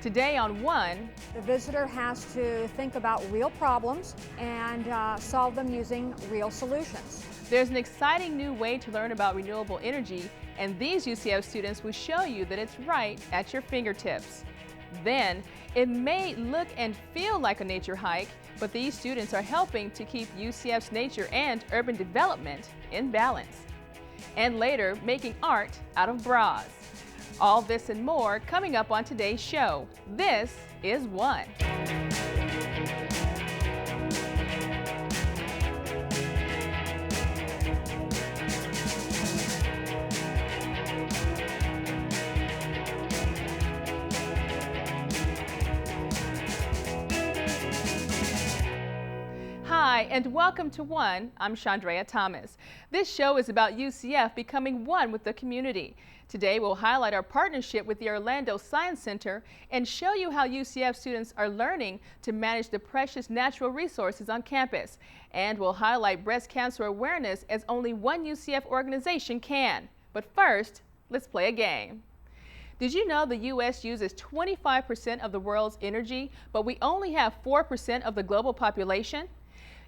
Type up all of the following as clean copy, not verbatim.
Today on One, the visitor has to think about real problems and solve them using real solutions. there's an exciting new way to learn about renewable energy, and these UCF students will show you that it's right at your fingertips. Then, it may look and feel like a nature hike, but these students are helping to keep UCF's nature and urban development in balance. And later, making art out of bras. All this and more coming up on today's show. This is One. Hi, and welcome to One. I'm Chandrea Thomas. This show is about UCF becoming one with the community. Today, we'll highlight our partnership with the Orlando Science Center and show you how UCF students are learning to manage the precious natural resources on campus. And we'll highlight breast cancer awareness as only one UCF organization can. But first, let's play a game. Did you know the U.S. uses 25% of the world's energy, but we only have 4% of the global population?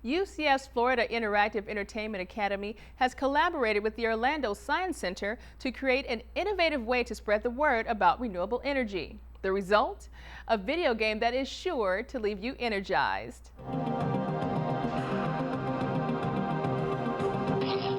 UCF's Florida Interactive Entertainment Academy has collaborated with the Orlando Science Center to create an innovative way to spread the word about renewable energy. The result? A video game that is sure to leave you energized.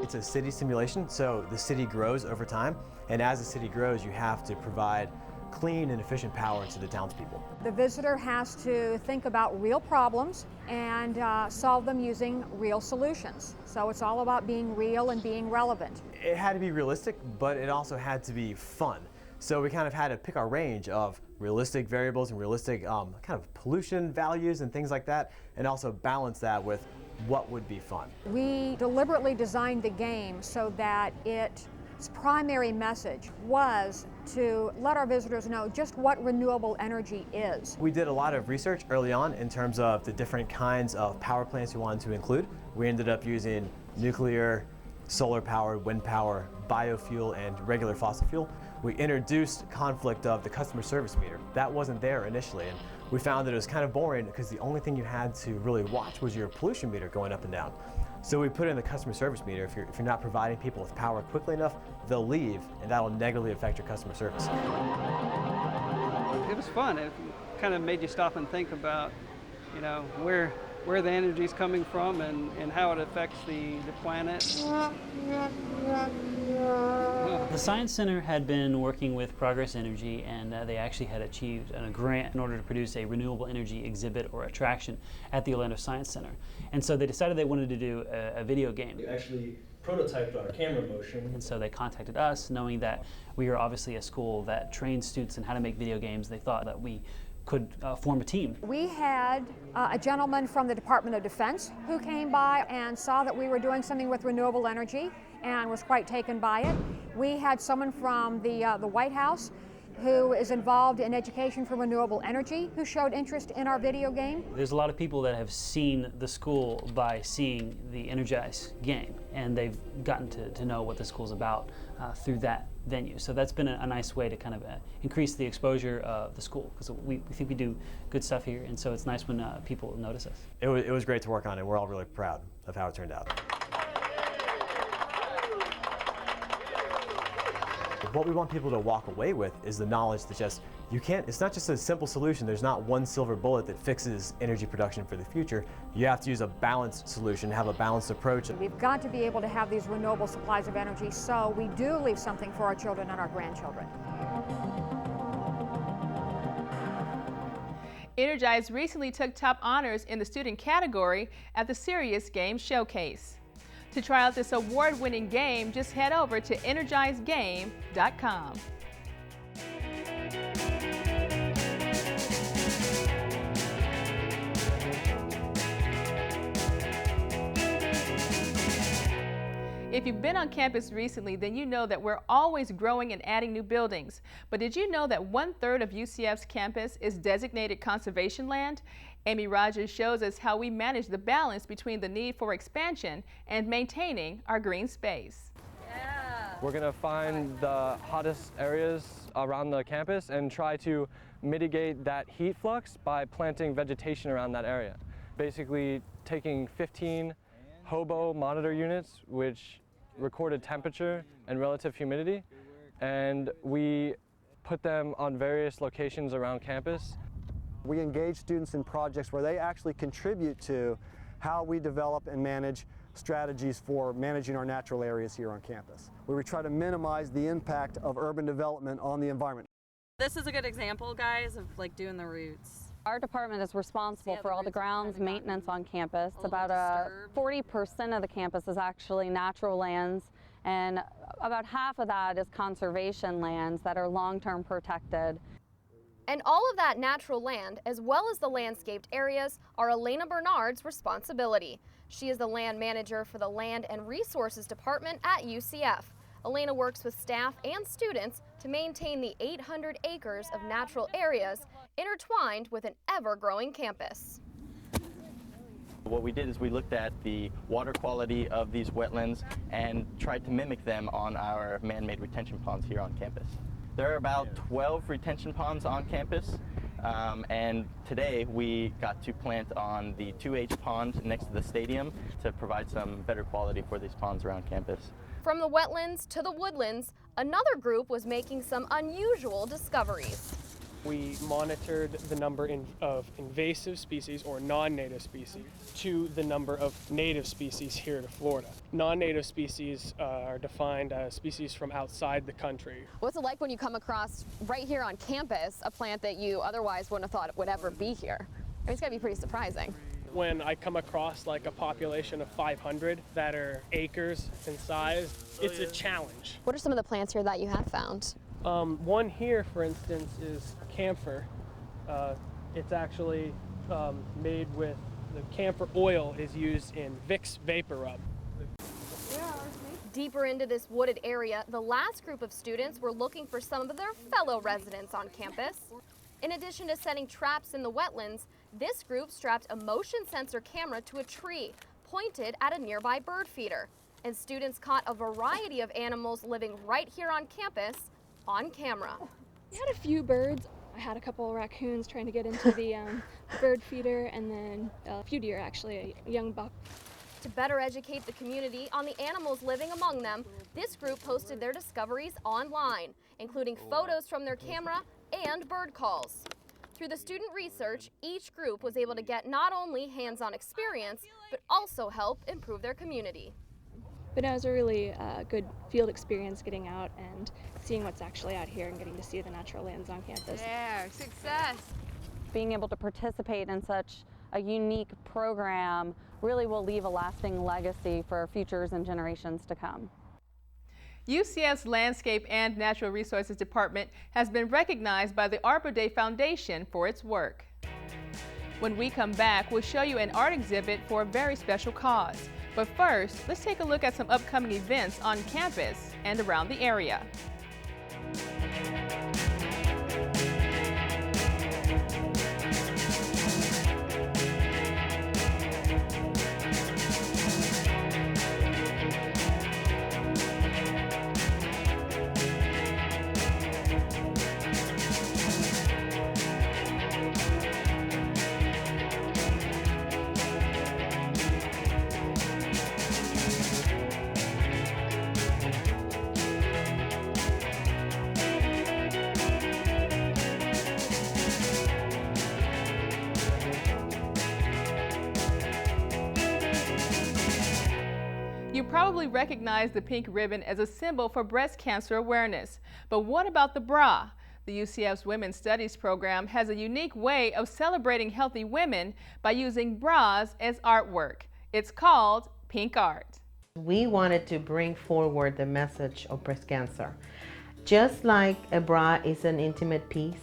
It's a city simulation, so the city grows over time, and as the city grows, you have to provide clean and efficient power to the townspeople. The visitor has to think about real problems and solve them using real solutions. So it's all about being real and being relevant. It had to be realistic, but it also had to be fun. So we kind of had to pick our range of realistic variables and realistic kind of pollution values and things like that, and also balance that with what would be fun. We deliberately designed the game so that its primary message was to let our visitors know just what renewable energy is. We did a lot of research early on in terms of the different kinds of power plants we wanted to include. We ended up using nuclear, solar power, wind power, biofuel, and regular fossil fuel. We introduced conflict of the customer service meter. That wasn't there initially, and we found that it was kind of boring because the only thing you had to really watch was your pollution meter going up and down. So we put in the customer service meter. If you're not providing people with power quickly enough, they'll leave, and that'll negatively affect your customer service. It was fun. It kind of made you stop and think about, where the energy is coming from and how it affects the planet. The Science Center had been working with Progress Energy, and they actually had achieved a grant in order to produce a renewable energy exhibit or attraction at the Orlando Science Center. And so they decided they wanted to do a video game. We actually prototyped our camera motion. And so they contacted us, knowing that we are obviously a school that trains students in how to make video games. They thought that we could form a team. We had a gentleman from the Department of Defense who came by and saw that we were doing something with renewable energy and was quite taken by it. We had someone from the White House who is involved in education for renewable energy who showed interest in our video game. There's a lot of people that have seen the school by seeing the Energize game, and they've gotten to know what the school's about through that venue. So that's been a nice way to kind of increase the exposure of the school, because we think we do good stuff here, and so it's nice when people notice us. It was great to work on, and we're all really proud of how it turned out. What we want people to walk away with is the knowledge that it's not just a simple solution. There's not one silver bullet that fixes energy production for the future. You have to use a balanced solution, have a balanced approach. We've got to be able to have these renewable supplies of energy so we do leave something for our children and our grandchildren. Energize recently took top honors in the student category at the Serious Games Showcase. To try out this award-winning game, just head over to energizegame.com. If you've been on campus recently, then you know that we're always growing and adding new buildings. But did you know that 1/3 of UCF's campus is designated conservation land? Amy Rogers shows us how we manage the balance between the need for expansion and maintaining our green space. Yeah. We're going to find the hottest areas around the campus and try to mitigate that heat flux by planting vegetation around that area. Basically taking 15 hobo monitor units which recorded temperature and relative humidity, and we put them on various locations around campus. We engage students in projects where they actually contribute to how we develop and manage strategies for managing our natural areas here on campus, where we try to minimize the impact of urban development on the environment. This is a good example, guys, of like doing the roots. Our department is responsible for all the grounds maintenance on campus. About 40% of the campus is actually natural lands, and about half of that is conservation lands that are long-term protected. And all of that natural land, as well as the landscaped areas, are Elena Bernard's responsibility. She is the land manager for the Land and Resources Department at UCF. Elena works with staff and students to maintain the 800 acres of natural areas intertwined with an ever-growing campus. What we did is we looked at the water quality of these wetlands and tried to mimic them on our man-made retention ponds here on campus. There are about 12 retention ponds on campus, and today we got to plant on the 2H pond next to the stadium to provide some better quality for these ponds around campus. From the wetlands to the woodlands, another group was making some unusual discoveries. We monitored the number of invasive species or non-native species to the number of native species here to Florida. Non-native species are defined as species from outside the country. What's it like when you come across right here on campus a plant that you otherwise wouldn't have thought would ever be here? I mean, it's gotta be pretty surprising. When I come across like a population of 500 that are acres in size, it's a challenge. What are some of the plants here that you have found? One here, for instance, is camphor. It's actually made with, the camphor oil is used in Vicks Vapor Rub. Deeper into this wooded area, the last group of students were looking for some of their fellow residents on campus. In addition to setting traps in the wetlands, this group strapped a motion sensor camera to a tree, pointed at a nearby bird feeder. And students caught a variety of animals living right here on campus on camera. We had a few birds. I had a couple of raccoons trying to get into the bird feeder, and then a few deer, actually, a young buck. To better educate the community on the animals living among them, this group posted their discoveries online, including photos from their camera and bird calls. Through the student research, each group was able to get not only hands-on experience, but also help improve their community. But it was a really good field experience getting out and seeing what's actually out here and getting to see the natural lands on campus. Yeah, success! Being able to participate in such a unique program really will leave a lasting legacy for futures and generations to come. UCF's Landscape and Natural Resources Department has been recognized by the Arbor Day Foundation for its work. When we come back, we'll show you an art exhibit for a very special cause. But first, let's take a look at some upcoming events on campus and around the area. You probably recognize the pink ribbon as a symbol for breast cancer awareness. But what about the bra? The UCF's Women's Studies program has a unique way of celebrating healthy women by using bras as artwork. It's called Pink Art. We wanted to bring forward the message of breast cancer. Just like a bra is an intimate piece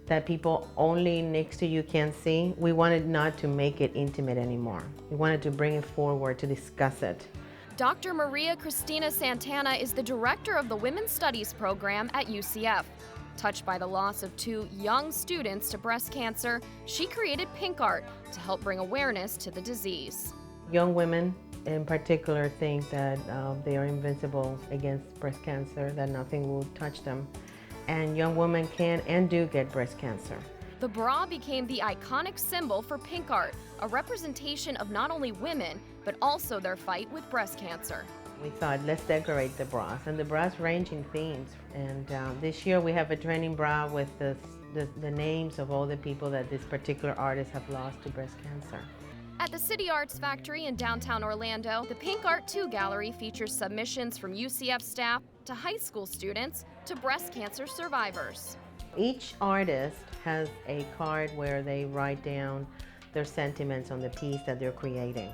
that people only next to you can see, we wanted not to make it intimate anymore. We wanted to bring it forward to discuss it. Dr. Maria Cristina Santana is the director of the Women's Studies program at UCF. Touched by the loss of 2 young students to breast cancer, she created Pink Art to help bring awareness to the disease. Young women in particular think that they are invincible against breast cancer, that nothing will touch them. And young women can and do get breast cancer. The bra became the iconic symbol for Pink Art, a representation of not only women, but also their fight with breast cancer. We thought, let's decorate the bras, and the bras range in themes. And this year we have a training bra with the names of all the people that this particular artist have lost to breast cancer. At the City Arts Factory in downtown Orlando, the Pink Art 2 gallery features submissions from UCF staff to high school students to breast cancer survivors. Each artist has a card where they write down their sentiments on the piece that they're creating.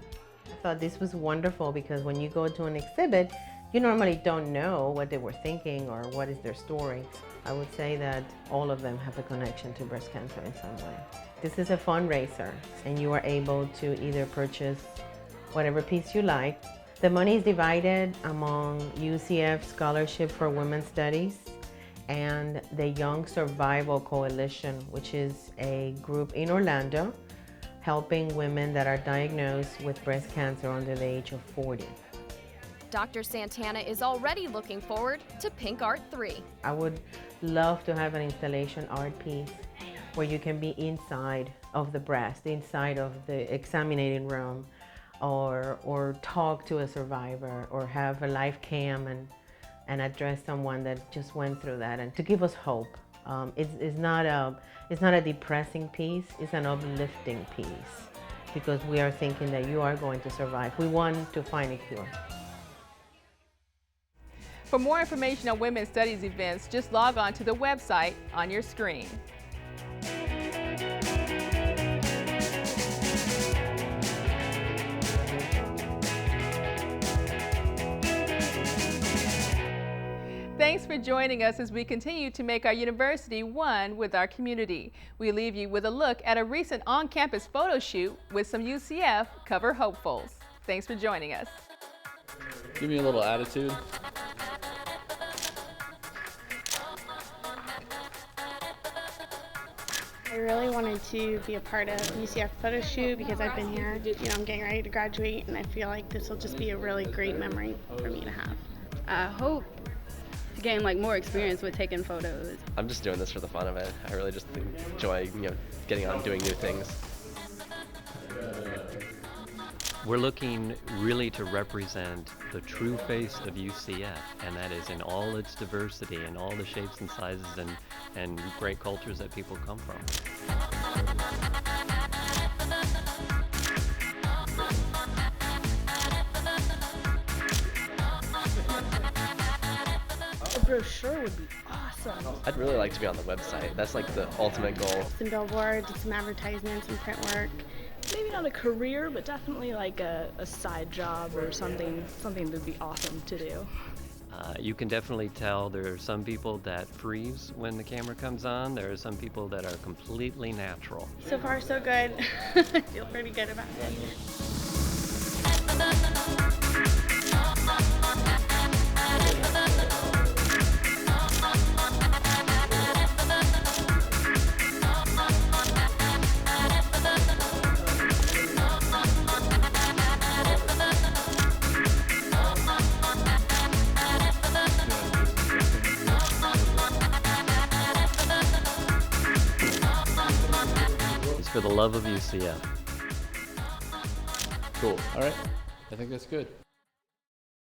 I thought this was wonderful because when you go to an exhibit, you normally don't know what they were thinking or what is their story. I would say that all of them have a connection to breast cancer in some way. This is a fundraiser, and you are able to either purchase whatever piece you like. The money is divided among UCF Scholarship for Women's Studies and the Young Survival Coalition, which is a group in Orlando helping women that are diagnosed with breast cancer under the age of 40. Dr. Santana is already looking forward to Pink Art 3. I would love to have an installation art piece where you can be inside of the breast, inside of the examining room, or talk to a survivor, or have a live cam and address someone that just went through that, and to give us hope. It's not a depressing piece, it's an uplifting piece, because we are thinking that you are going to survive. We want to find a cure. For more information on Women's Studies events, just log on to the website on your screen. Thanks for joining us as we continue to make our university one with our community. We leave you with a look at a recent on-campus photo shoot with some UCF cover hopefuls. Thanks for joining us. Give me a little attitude. I really wanted to be a part of UCF photo shoot because I've been here, I'm getting ready to graduate, and I feel like this will just be a really great memory for me to have. I hope to gain more experience with taking photos. I'm just doing this for the fun of it. I really just enjoy, getting out and doing new things. We're looking really to represent the true face of UCF, and that is in all its diversity and all the shapes and sizes and great cultures that people come from. A brochure would be awesome. I'd really like to be on the website. That's the ultimate goal. Some billboards, some advertisements, some print work. Maybe not a career, but definitely a side job or something that would be awesome to do. You can definitely tell there are some people that freeze when the camera comes on. There are some people that are completely natural. So far, so good. I feel pretty good about it. For the love of UCF. Cool. All right. I think that's good.